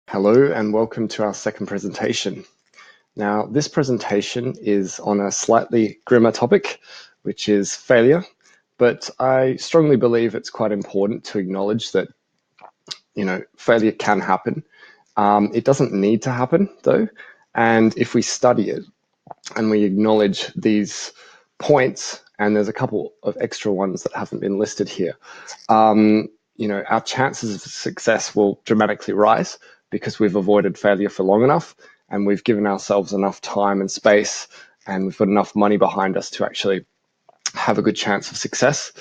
Hello and welcome to our second presentation. Now, this presentation is on a slightly grimmer topic, which is failure, but I strongly believe it's quite important to acknowledge that, failure can happen. It doesn't need to happen though, and if we study it and we acknowledge these points, and there's a couple of extra ones that haven't been listed here, our chances of success will dramatically rise because we've avoided failure for long enough and we've given ourselves enough time and space and we've got enough money behind us to actually have a good chance of success.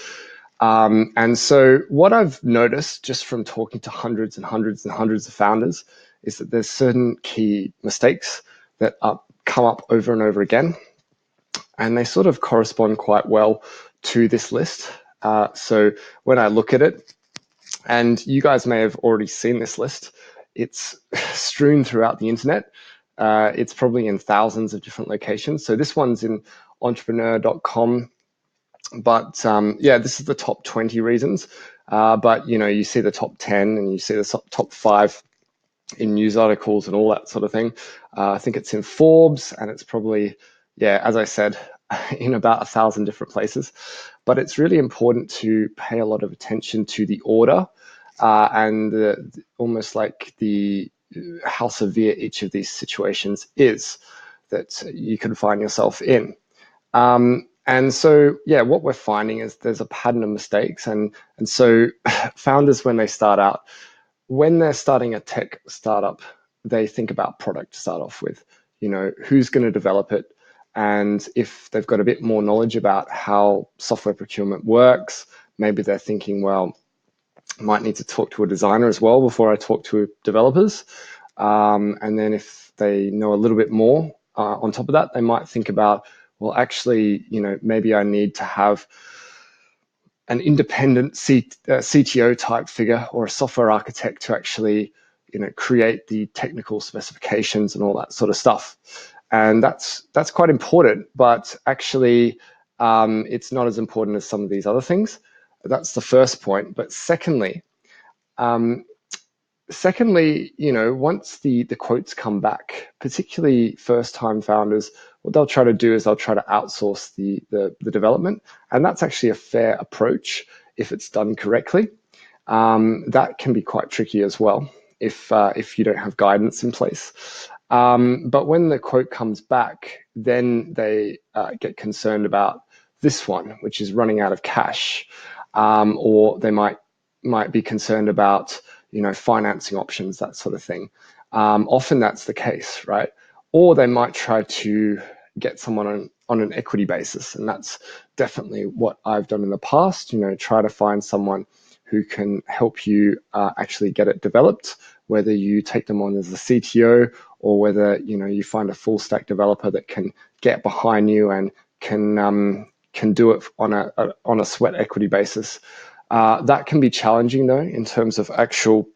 And so what I've noticed just from talking to hundreds and hundreds and hundreds of founders is that there's certain key mistakes that come up over and over again, and they sort of correspond quite well to this list. So when I look at it, and you guys may have already seen this list, it's strewn throughout the internet. It's probably in thousands of different locations. So this one's in entrepreneur.com. But this is the top 20 reasons. But you see the top 10 and you see the top 5 in news articles and all that sort of thing. I think it's in Forbes, and it's probably, as I said, in about 1,000 different places. But it's really important to pay a lot of attention to the order and almost like how severe each of these situations is that you can find yourself in. And so, what we're finding is there's a pattern of mistakes. And so founders, when they start out, when they're starting a tech startup, they think about product to start off with. Who's going to develop it? And if they've got a bit more knowledge about how software procurement works, maybe they're thinking, well, I might need to talk to a designer as well before I talk to developers. And then if they know a little bit more on top of that, they might think about, well, actually, maybe I need to have an independent CTO type figure or a software architect to actually, create the technical specifications and all that sort of stuff. And that's quite important, but actually, it's not as important as some of these other things. That's the first point. But secondly, once the quotes come back, particularly first-time founders, what they'll try to do is they'll try to outsource the development, and that's actually a fair approach if it's done correctly. That can be quite tricky as well if you don't have guidance in place. But when the quote comes back, then they get concerned about this one, which is running out of cash, or they might be concerned about financing options, that sort of thing. Often that's the case, right? Or they might try to get someone on an equity basis, and that's definitely what I've done in the past. Try to find someone who can help you actually get it developed, whether you take them on as a CTO or whether you find a full stack developer that can get behind you and can do it on a sweat equity basis. That can be challenging though in terms of actual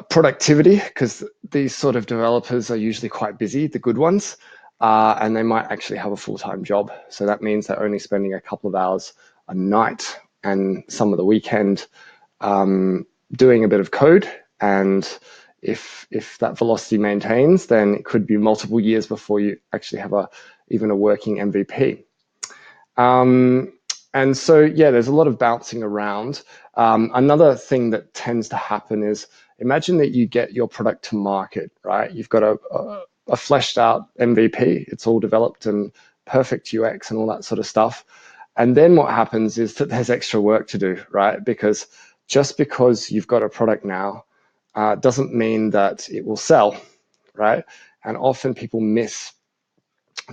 productivity, because these sort of developers are usually quite busy, the good ones, and they might actually have a full-time job. So that means they're only spending a couple of hours a night and some of the weekend doing a bit of code. And if that velocity maintains, then it could be multiple years before you actually have even a working MVP. And so, there's a lot of bouncing around. Another thing that tends to happen is, imagine that you get your product to market, right? You've got a fleshed out MVP. It's all developed and perfect UX and all that sort of stuff. And then what happens is that there's extra work to do, right? Because just because you've got a product now doesn't mean that it will sell, right? And often people miss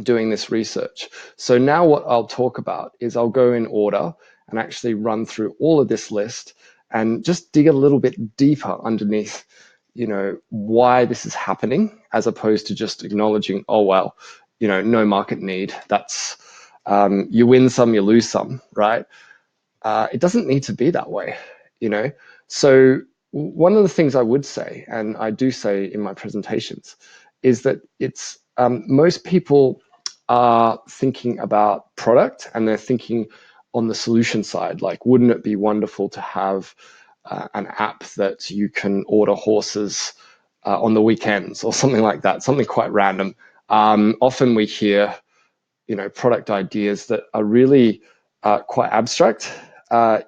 doing this research. So now what I'll talk about is I'll go in order and actually run through all of this list and just dig a little bit deeper underneath, why this is happening, as opposed to just acknowledging, oh, well, no market need. That's, you win some, you lose some, right? It doesn't need to be that way, So one of the things I would say, and I do say in my presentations, is that it's most people are thinking about product and they're thinking on the solution side, like, wouldn't it be wonderful to have an app that you can order horses on the weekends or something like that, something quite random. Often we hear, product ideas that are really quite abstract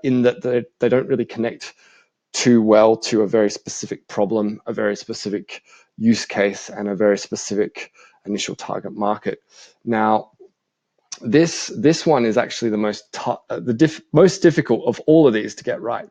in that they don't really connect too well to a very specific problem, a very specific use case, and a very specific initial target market. Now, this one is actually the most difficult of all of these to get right.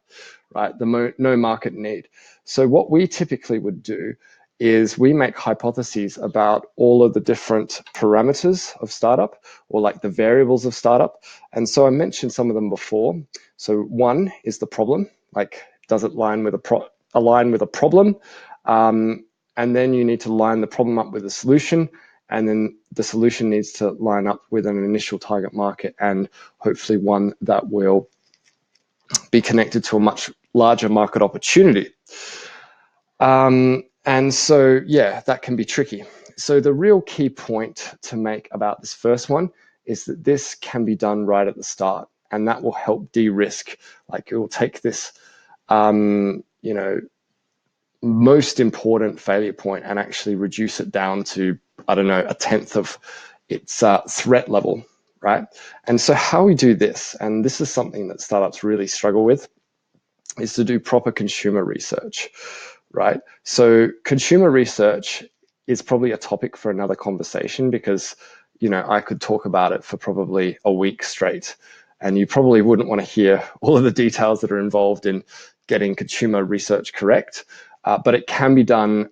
The no market need. So what we typically would do is we make hypotheses about all of the different parameters of startup, or like the variables of startup. And so I mentioned some of them before. So one is the problem, like does it align with a problem? And then you need to line the problem up with a solution, and then the solution needs to line up with an initial target market, and hopefully one that will be connected to a much larger market opportunity. And so, yeah, that can be tricky. So the real key point to make about this first one is that this can be done right at the start, and that will help de-risk. Like, it will take this, most important failure point and actually reduce it down to, I don't know, a tenth of its threat level, right? And so how we do this, and this is something that startups really struggle with, is to do proper consumer research, right? So consumer research is probably a topic for another conversation, because, I could talk about it for probably a week straight, and you probably wouldn't want to hear all of the details that are involved in getting consumer research correct. But it can be done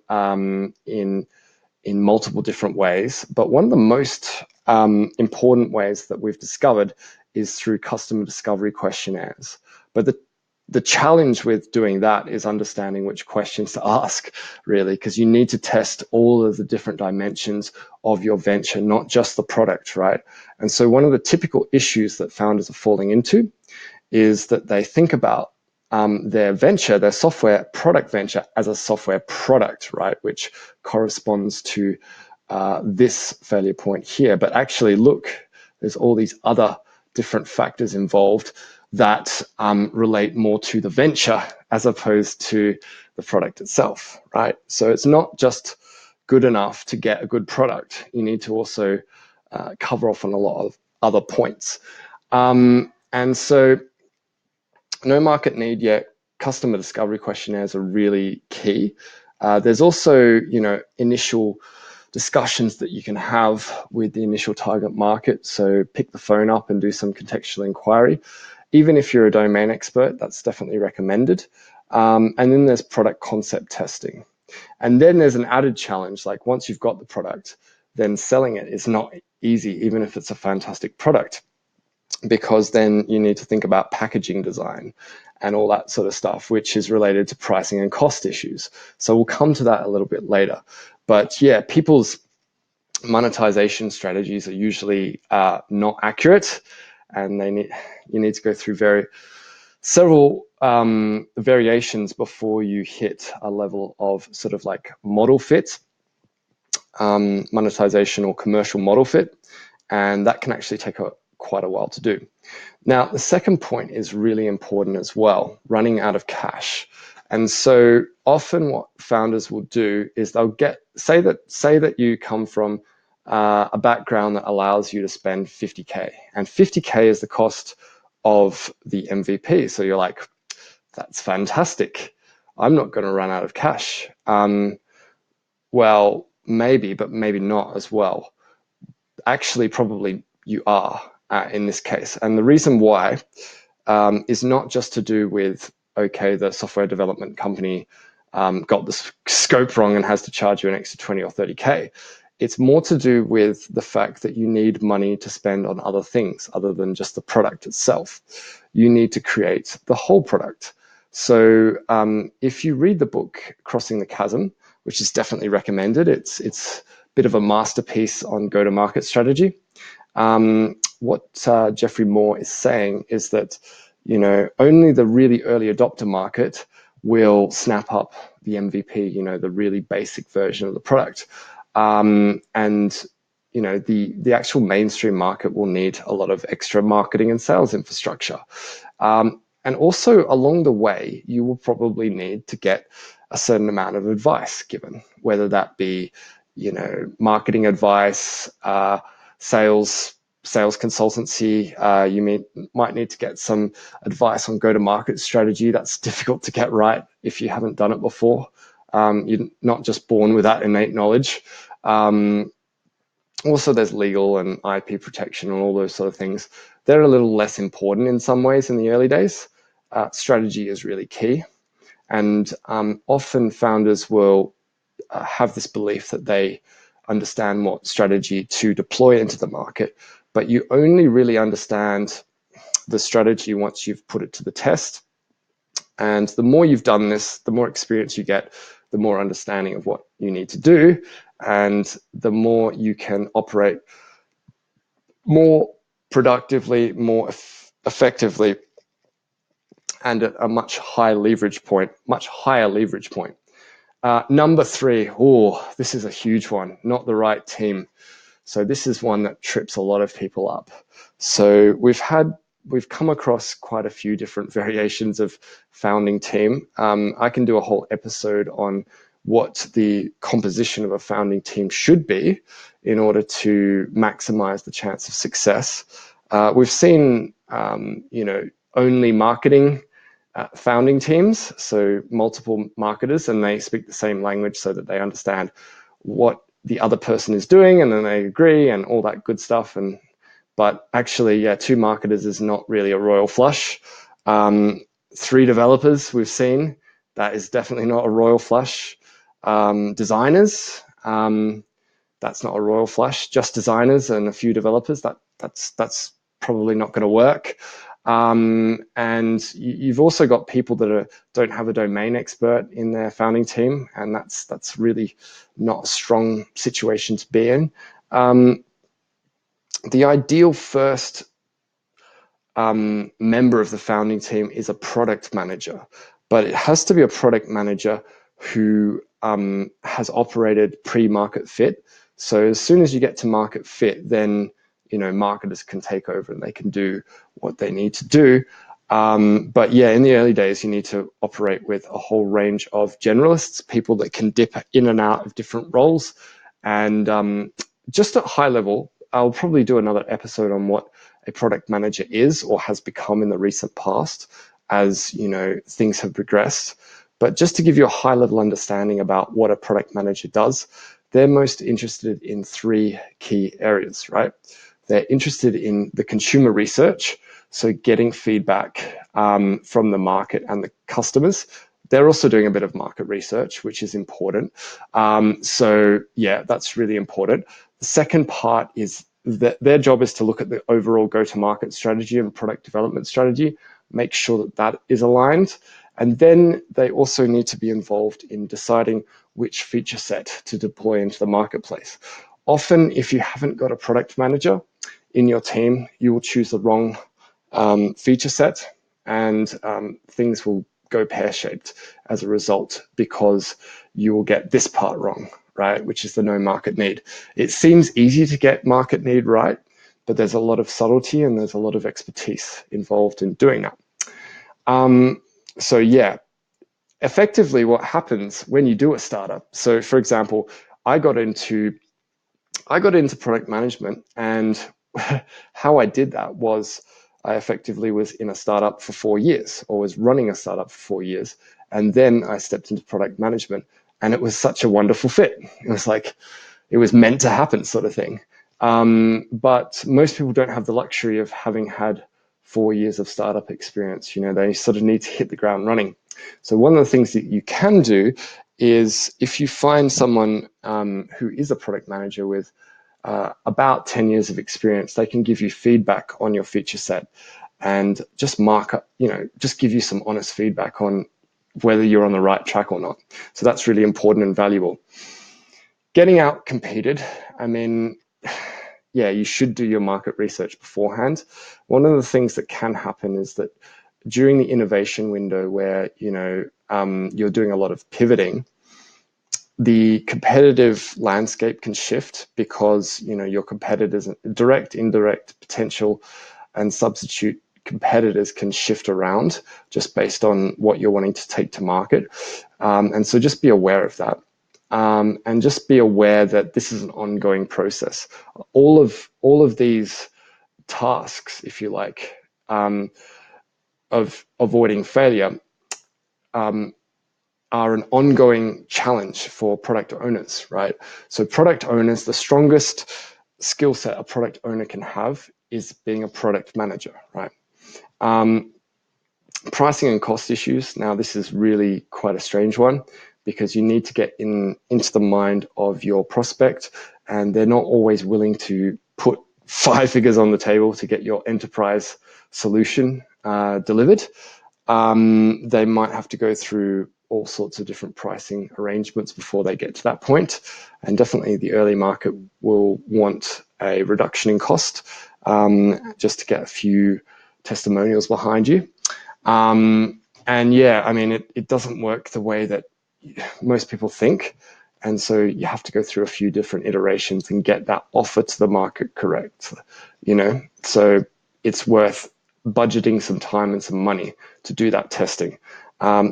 in multiple different ways. But one of the most important ways that we've discovered is through customer discovery questionnaires. But the challenge with doing that is understanding which questions to ask, really, because you need to test all of the different dimensions of your venture, not just the product, right? And so one of the typical issues that founders are falling into is that they think about their venture, their software product venture, as a software product, right? Which corresponds to this failure point here. But actually, look, there's all these other different factors involved that relate more to the venture as opposed to the product itself, right? So it's not just good enough to get a good product. You need to also cover off on a lot of other points. And so no market need yet. Customer discovery questionnaires are really key. There's also, initial discussions that you can have with the initial target market. So pick the phone up and do some contextual inquiry. Even if you're a domain expert, that's definitely recommended. And then there's product concept testing. And then there's an added challenge, like once you've got the product, then selling it is not easy, even if it's a fantastic product, because then you need to think about packaging design and all that sort of stuff, which is related to pricing and cost issues. So we'll come to that a little bit later. But yeah, people's monetization strategies are usually not accurate, and you need to go through several variations before you hit a level of sort of like model fit, monetization or commercial model fit, and that can actually take quite a while to do. Now, the second point is really important as well, running out of cash. And so often what founders will do is they'll say that you come from a background that allows you to spend 50K, and 50K is the cost of the MVP. So you're like, that's fantastic. I'm not going to run out of cash. Well, maybe, but maybe not as well. Actually, probably you are in this case. And the reason why is not just to do with, okay, the software development company got the scope wrong and has to charge you an extra 20 or 30K. It's more to do with the fact that you need money to spend on other things other than just the product itself. You need to create the whole product. So if you read the book Crossing the Chasm, which is definitely recommended, it's a bit of a masterpiece on go-to-market strategy. What Jeffrey Moore is saying is that, only the really early adopter market will snap up the MVP, the really basic version of the product. And, the actual mainstream market will need a lot of extra marketing and sales infrastructure. And also along the way, you will probably need to get a certain amount of advice given, whether that be, marketing advice, sales consultancy. Might need to get some advice on go-to-market strategy. That's difficult to get right if you haven't done it before. You're not just born with that innate knowledge. Also, there's legal and IP protection and all those sort of things. They're a little less important in some ways in the early days. Strategy is really key. And often founders will have this belief that they understand what strategy to deploy into the market, but you only really understand the strategy once you've put it to the test. And the more you've done this, the more experience you get, the more understanding of what you need to do, and the more you can operate more productively, more effectively, and at a much higher leverage point. Number 3, this is a huge one, not the right team. So this is one that trips a lot of people up. So we've come across quite a few different variations of founding team. I can do a whole episode on what the composition of a founding team should be in order to maximize the chance of success. We've seen, only marketing founding teams, so multiple marketers, and they speak the same language so that they understand what the other person is doing, and then they agree and all that good stuff. But actually, 2 marketers is not really a royal flush. 3 developers we've seen, that is definitely not a royal flush. Designers, that's not a royal flush. Just designers and a few developers, that's probably not going to work. And you've also got people that don't have a domain expert in their founding team, and that's really not a strong situation to be in. The ideal first member of the founding team is a product manager, but it has to be a product manager who has operated pre-market fit. So as soon as you get to market fit, then marketers can take over and they can do what they need to do. But in the early days, you need to operate with a whole range of generalists, people that can dip in and out of different roles. And just at high level, I'll probably do another episode on what a product manager is or has become in the recent past as things have progressed. But just to give you a high level understanding about what a product manager does, they're most interested in 3 key areas, right? They're interested in the consumer research, so getting feedback from the market and the customers. They're also doing a bit of market research, which is important. That's really important. The second part is that their job is to look at the overall go-to-market strategy and product development strategy, make sure that that is aligned. And then they also need to be involved in deciding which feature set to deploy into the marketplace. Often, if you haven't got a product manager in your team, you will choose the wrong feature set, and things will go pear-shaped as a result, because you will get this part wrong, right? Which is the no market need. It seems easy to get market need right, but there's a lot of subtlety and there's a lot of expertise involved in doing that. Effectively what happens when you do a startup. So for example, I got into product management, and how I did that was I effectively was in a startup for 4 years, or was running a startup for 4 years. And then I stepped into product management, and it was such a wonderful fit. It was like, it was meant to happen sort of thing. But most people don't have the luxury of having had 4 years of startup experience. They sort of need to hit the ground running. So one of the things that you can do is, if you find someone who is a product manager with about 10 years of experience, they can give you feedback on your feature set and just mark up, just give you some honest feedback on whether you're on the right track or not. So that's really important and valuable. Getting out competed, you should do your market research beforehand. One of the things that can happen is that during the innovation window, where you're doing a lot of pivoting, the competitive landscape can shift, because your competitors, direct, indirect, potential, and substitute competitors can shift around just based on what you're wanting to take to market. And so just be aware of that. And just be aware that this is an ongoing process. All of these tasks, if you like, of avoiding failure are an ongoing challenge for product owners, right? So product owners, the strongest skill set a product owner can have is being a product manager, right? Pricing and cost issues. Now, this is really quite a strange one because you need to get into the mind of your prospect, and they're not always willing to put 5 figures on the table to get your enterprise solution delivered. They might have to go through all sorts of different pricing arrangements before they get to that point. And definitely the early market will want a reduction in cost just to get a few testimonials behind you. And yeah, I mean, it doesn't work the way that most people think. And so you have to go through a few different iterations and get that offer to the market correct, So it's worth budgeting some time and some money to do that testing.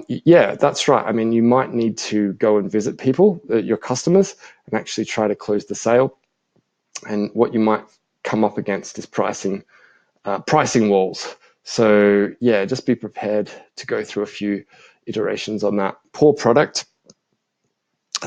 Yeah, that's right. I mean, you might need to go and visit people, your customers, and actually try to close the sale. And what you might come up against is pricing walls. So yeah, just be prepared to go through a few iterations on that. Poor product.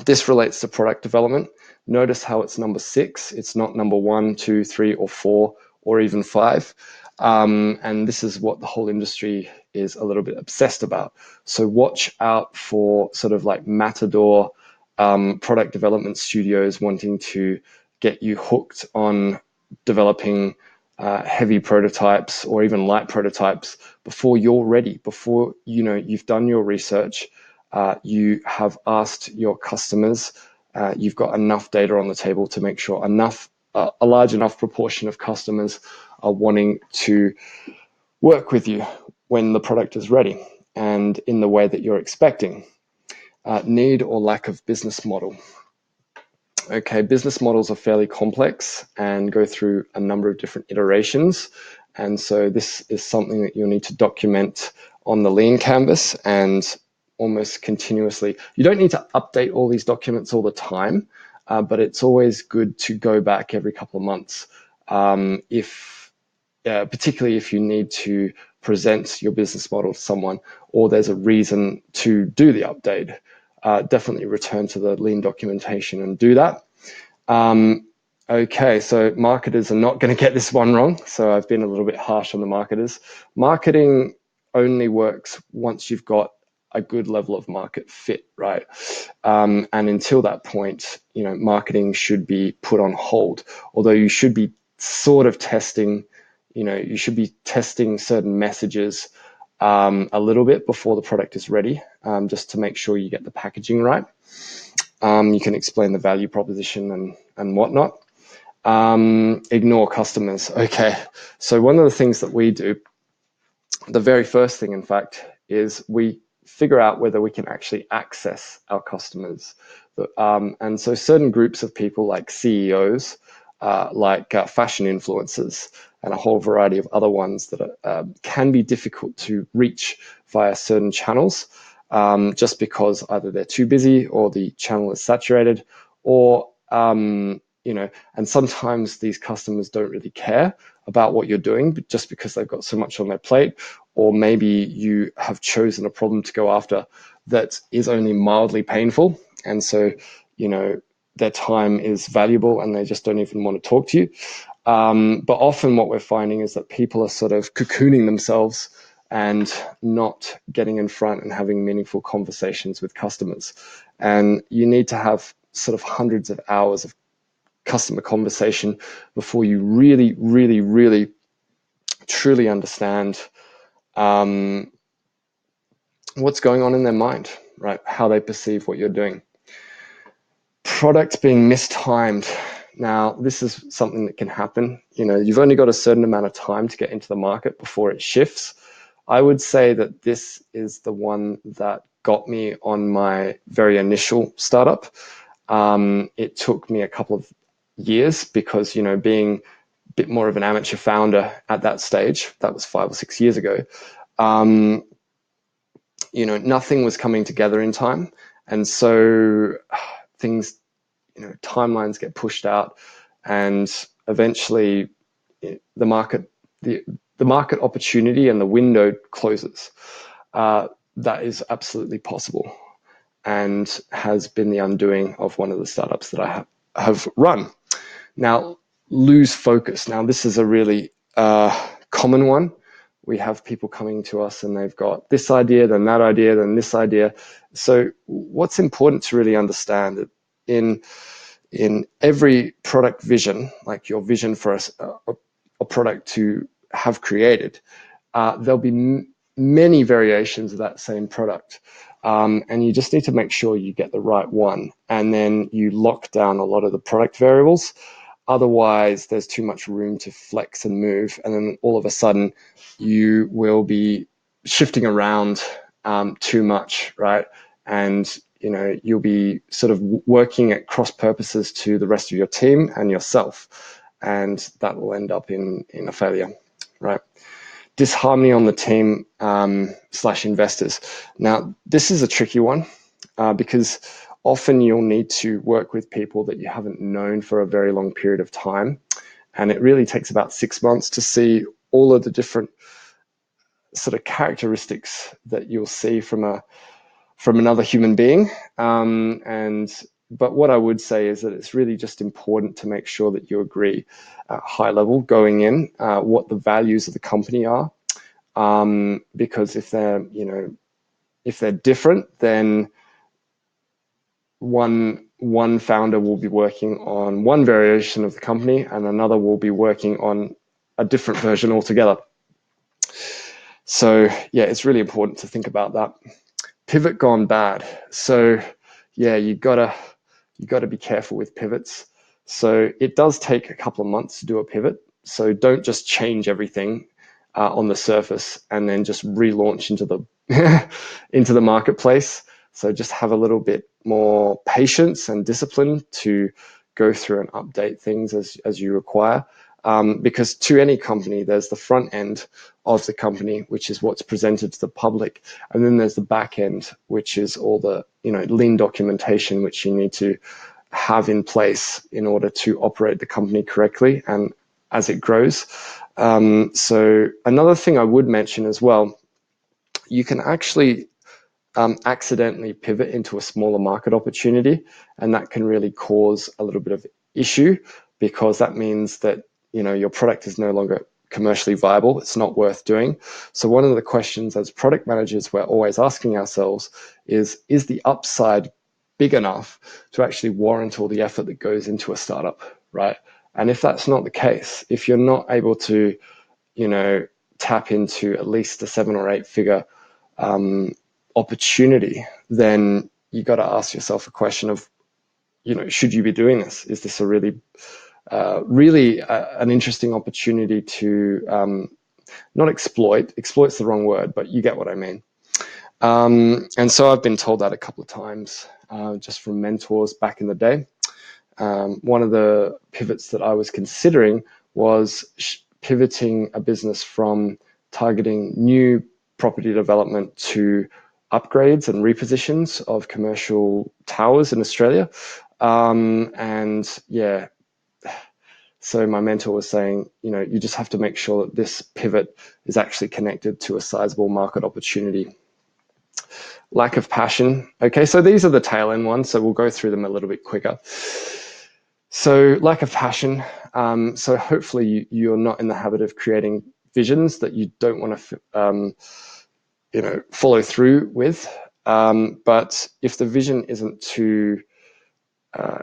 This relates to product development. Notice how it's number 6. It's not number 1, 2, 3, or 4, or even 5. And this is what the whole industry is a little bit obsessed about. So watch out for sort of like Matador product development studios wanting to get you hooked on developing heavy prototypes or even light prototypes before you're ready, before you've done your research, you have asked your customers, you've got enough data on the table to make sure a large enough proportion of customers are wanting to work with you when the product is ready and in the way that you're expecting. Need or lack of business model. Okay, business models are fairly complex and go through a number of different iterations. And so this is something that you'll need to document on the lean canvas and almost continuously. You don't need to update all these documents all the time, but it's always good to go back every couple of months, particularly if you need to present your business model to someone or there's a reason to do the update. Definitely return to the lean documentation and do that. Okay, so marketers are not going to get this one wrong. So I've been a little bit harsh on the marketers. Marketing only works once you've got a good level of market fit, right? And until that point, marketing should be put on hold. Although you should be sort of testing, you should be testing certain messages a little bit before the product is ready, just to make sure you get the packaging right. You can explain the value proposition and whatnot. Ignore customers. Okay, so one of the things that we do, the very first thing, in fact, is we figure out whether we can actually access our customers. And so certain groups of people like CEOs, like fashion influencers, and a whole variety of other ones that can be difficult to reach via certain channels, just because either they're too busy or the channel is saturated, or and sometimes these customers don't really care about what you're doing, but just because they've got so much on their plate, or maybe you have chosen a problem to go after that is only mildly painful, and so their time is valuable and they just don't even want to talk to you. But often what we're finding is that people are sort of cocooning themselves and not getting in front and having meaningful conversations with customers. And you need to have sort of hundreds of hours of customer conversation before you really, really, really, truly understand what's going on in their mind, right? How they perceive what you're doing. Products being mistimed. Now, this is something that can happen. You've only got a certain amount of time to get into the market before it shifts. I would say that this is the one that got me on my very initial startup. It took me a couple of years because, being bit more of an amateur founder at that stage. That was 5 or 6 years ago. Nothing was coming together in time, and so things, timelines get pushed out, and eventually the market opportunity and the window closes. That is absolutely possible, and has been the undoing of one of the startups that I have run. Now, lose focus. Now, this is a really common one. We have people coming to us and they've got this idea, then that idea, then this idea. So what's important to really understand that in every product vision, like your vision for a product to have created, there'll be many variations of that same product. And you just need to make sure you get the right one, and then you lock down a lot of the product variables. Otherwise, there's too much room to flex and move, and then all of a sudden you will be shifting around too much, right? And you'll be sort of working at cross purposes to the rest of your team and yourself, and that will end up in a failure, right? Disharmony on the team / investors. Now, this is a tricky one because often you'll need to work with people that you haven't known for a very long period of time. And it really takes about 6 months to see all of the different sort of characteristics that you'll see from another human being. But what I would say is that it's really just important to make sure that you agree at high level going in what the values of the company are. Because if they're different, then one founder will be working on one variation of the company and another will be working on a different version altogether. So yeah, it's really important to think about that. Pivot gone bad. So yeah, you gotta be careful with pivots. So it does take a couple of months to do a pivot. So don't just change everything on the surface and then just relaunch into the marketplace. So just have a little bit more patience and discipline to go through and update things as you require. Because to any company, there's the front end of the company, which is what's presented to the public. And then there's the back end, which is all the lean documentation, which you need to have in place in order to operate the company correctly and as it grows. So another thing I would mention as well, you can actually accidentally pivot into a smaller market opportunity, and that can really cause a little bit of issue, because that means that your product is no longer commercially viable. It's not worth doing. So one of the questions as product managers we're always asking ourselves is the upside big enough to actually warrant all the effort that goes into a startup, right? And if that's not the case, if you're not able to tap into at least a 7 or 8 figure opportunity, then you got to ask yourself a question of, should you be doing this? Is this a really an interesting opportunity to not exploit? Exploit's the wrong word, but you get what I mean. And so I've been told that a couple of times just from mentors back in the day. One of the pivots that I was considering was pivoting a business from targeting new property development to upgrades and repositions of commercial towers in Australia. And yeah, so my mentor was saying, you just have to make sure that this pivot is actually connected to a sizable market opportunity. Lack of passion. Okay, so these are the tail end ones, so we'll go through them a little bit quicker. So lack of passion. So hopefully you're not in the habit of creating visions that you don't want to follow through with. But if the vision isn't too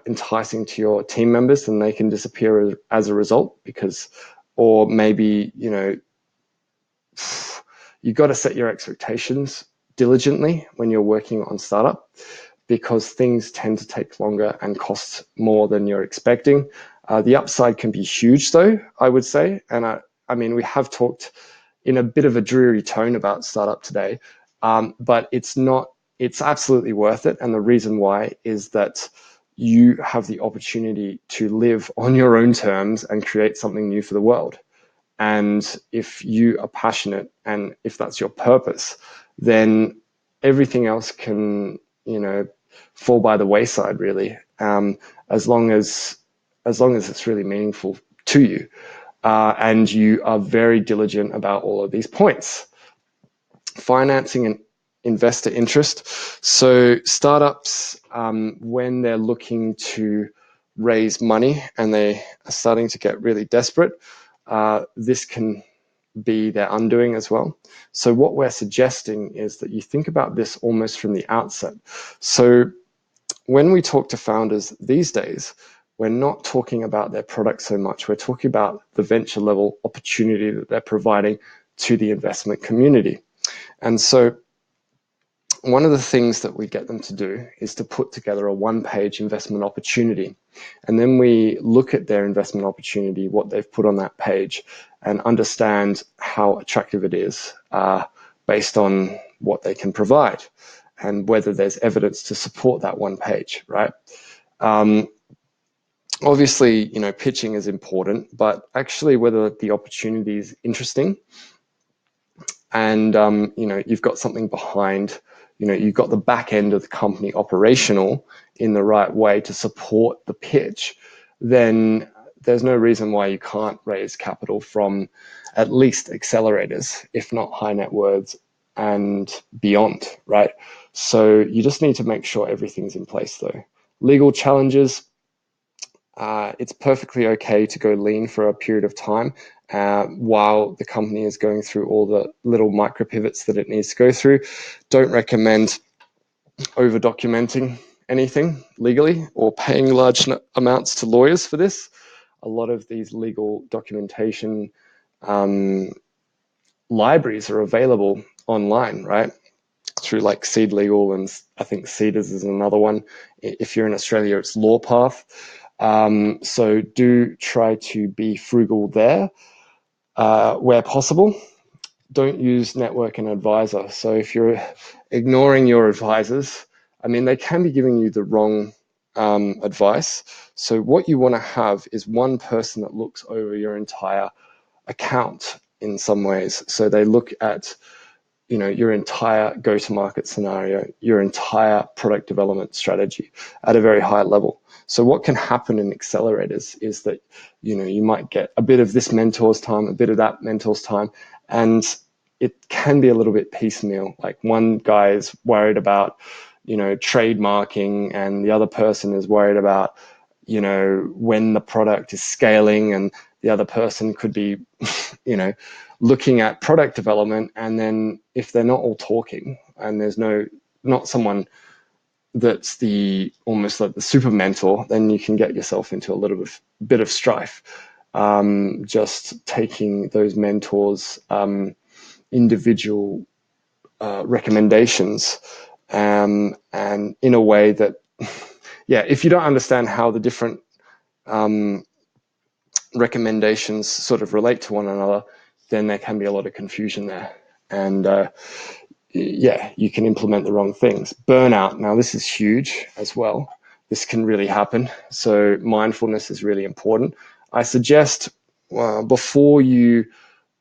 enticing to your team members, then they can disappear as a result, or maybe you got to set your expectations diligently when you're working on startup, because things tend to take longer and cost more than you're expecting. The upside can be huge, though, I would say. And I mean, we have talked in a bit of a dreary tone about startup today, but it's absolutely worth it. And the reason why is that you have the opportunity to live on your own terms and create something new for the world. And if you are passionate and if that's your purpose, then everything else can, fall by the wayside, really, as long as it's really meaningful to you, and you are very diligent about all of these points. Financing and investor interest. So startups, when they're looking to raise money and they are starting to get really desperate, this can be their undoing as well. So what we're suggesting is that you think about this almost from the outset. So when we talk to founders these days, we're not talking about their product so much. We're talking about the venture level opportunity that they're providing to the investment community. And so one of the things that we get them to do is to put together a one-page investment opportunity. And then we look at their investment opportunity, what they've put on that page, and understand how attractive it is based on what they can provide and whether there's evidence to support that one page, right? Obviously, pitching is important, but actually whether the opportunity is interesting and, you've got something behind, you've got the back end of the company operational in the right way to support the pitch, then there's no reason why you can't raise capital from at least accelerators, if not high net worths and beyond, right? So you just need to make sure everything's in place though. Legal challenges, it's perfectly okay to go lean for a period of time while the company is going through all the little micro pivots that it needs to go through. Don't recommend over documenting anything legally or paying large amounts to lawyers for this. A lot of these legal documentation libraries are available online, right? Through like Seed Legal, and I think Cedars is another one. If you're in Australia, it's LawPath. So do try to be frugal there where possible. Don't use network and advisor. So if you're ignoring your advisors, they can be giving you the wrong advice. So what you want to have is one person that looks over your entire account in some ways. So they look at your entire go-to-market scenario, your entire product development strategy at a very high level. So what can happen in accelerators is that, you might get a bit of this mentor's time, a bit of that mentor's time, and it can be a little bit piecemeal. Like one guy is worried about, trademarking, and the other person is worried about, when the product is scaling, and the other person could be, looking at product development. And then if they're not all talking and there's not someone that's almost like the super mentor, then you can get yourself into a little bit of strife. Just taking those mentors' individual recommendations and in a way that, yeah, if you don't understand how the different recommendations sort of relate to one another, then there can be a lot of confusion there. And you can implement the wrong things. Burnout, now this is huge as well. This can really happen. So mindfulness is really important. I suggest before you,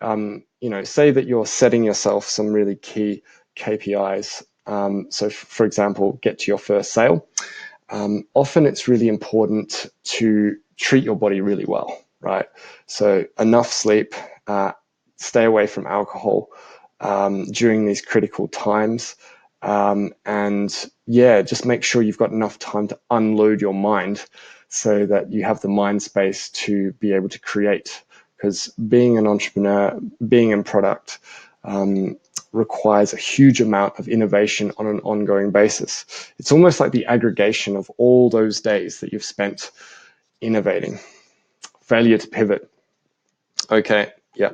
say that you're setting yourself some really key KPIs. So for example, get to your first sale. Often it's really important to treat your body really well, right? So enough sleep, stay away from alcohol during these critical times. And just make sure you've got enough time to unload your mind so that you have the mind space to be able to create. Because being an entrepreneur, being in product, requires a huge amount of innovation on an ongoing basis. It's almost like the aggregation of all those days that you've spent innovating. Failure to pivot. Okay, yeah.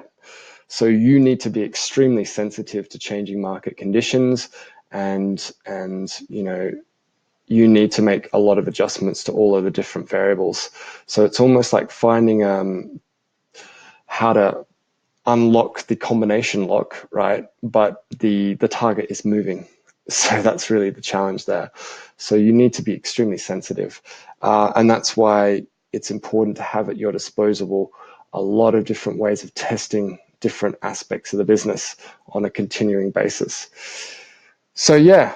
So you need to be extremely sensitive to changing market conditions, and you need to make a lot of adjustments to all of the different variables. So it's almost like finding how to unlock the combination lock, right? But the target is moving. So that's really the challenge there. So you need to be extremely sensitive. And that's why it's important to have at your disposal a lot of different ways of testing different aspects of the business on a continuing basis. So yeah,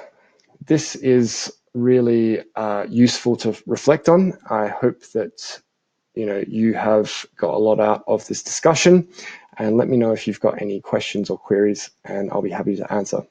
this is really useful to reflect on. I hope that you have got a lot out of this discussion, and let me know if you've got any questions or queries, and I'll be happy to answer.